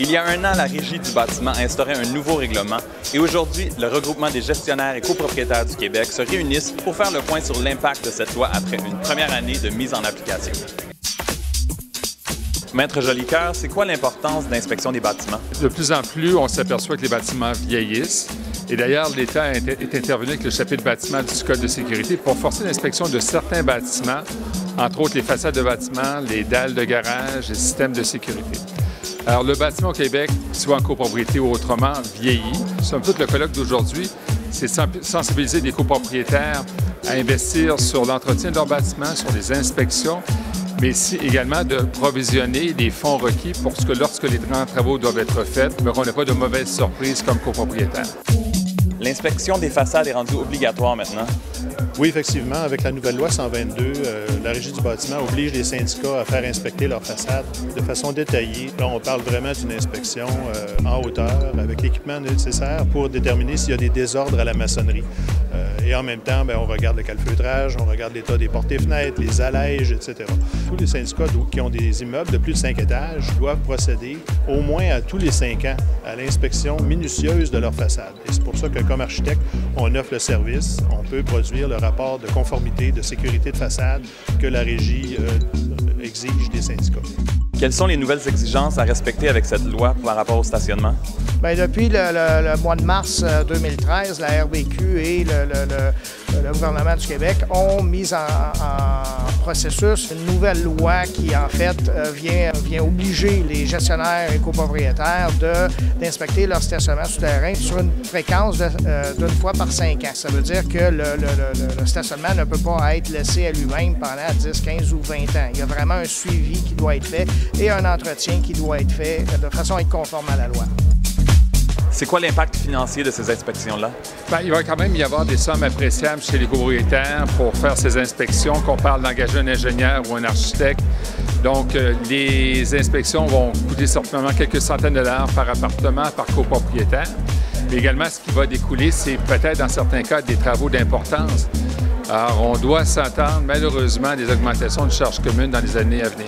Il y a un an, la Régie du bâtiment instaurait un nouveau règlement et aujourd'hui, le regroupement des gestionnaires et copropriétaires du Québec se réunissent pour faire le point sur l'impact de cette loi après une première année de mise en application. Maître Jolicoeur, c'est quoi l'importance d'inspection des bâtiments? De plus en plus, on s'aperçoit que les bâtiments vieillissent. Et d'ailleurs, l'État est intervenu avec le chapitre bâtiment du Code de sécurité pour forcer l'inspection de certains bâtiments, entre autres les façades de bâtiments, les dalles de garage, les systèmes de sécurité. Alors, le bâtiment au Québec, soit en copropriété ou autrement, vieillit. Somme toute, le colloque d'aujourd'hui, c'est sensibiliser les copropriétaires à investir sur l'entretien de leur bâtiment, sur les inspections, mais également de provisionner les fonds requis pour que lorsque les grands travaux doivent être faits, qu'on n'ait pas de mauvaises surprises comme copropriétaire. L'inspection des façades est rendue obligatoire maintenant. Oui, effectivement, avec la nouvelle loi 122, la Régie du bâtiment oblige les syndicats à faire inspecter leurs façades de façon détaillée. Là, on parle vraiment d'une inspection en hauteur, avec l'équipement nécessaire pour déterminer s'il y a des désordres à la maçonnerie. Et en même temps, on regarde le calfeutrage, on regarde l'état des portes et fenêtres, les allèges, etc. Tous les syndicats qui ont des immeubles de plus de 5 étages doivent procéder au moins à tous les 5 ans à l'inspection minutieuse de leur façade. Et c'est pour ça que, comme architecte, on offre le service, on peut produire le rapport de conformité, de sécurité de façade que la Régie exige des syndicats. Quelles sont les nouvelles exigences à respecter avec cette loi par rapport au stationnement? Bien, depuis le mois de mars 2013, la RBQ et le gouvernement du Québec ont mis en processus une nouvelle loi qui, en fait, vient obliger les gestionnaires et copropriétaires d'inspecter leur stationnement souterrain sur une fréquence d'une fois par 5 ans. Ça veut dire que le stationnement ne peut pas être laissé à lui-même pendant 10, 15 ou 20 ans. Il y a vraiment un suivi qui doit être fait et un entretien qui doit être fait de façon à être conforme à la loi. C'est quoi l'impact financier de ces inspections-là? Bien, il va quand même y avoir des sommes appréciables chez les copropriétaires pour faire ces inspections, qu'on parle d'engager un ingénieur ou un architecte. Donc, les inspections vont coûter certainement quelques centaines de dollars par appartement, par copropriétaire. Mais également, ce qui va découler, c'est peut-être dans certains cas des travaux d'importance. Alors, on doit s'attendre malheureusement à des augmentations de charges communes dans les années à venir.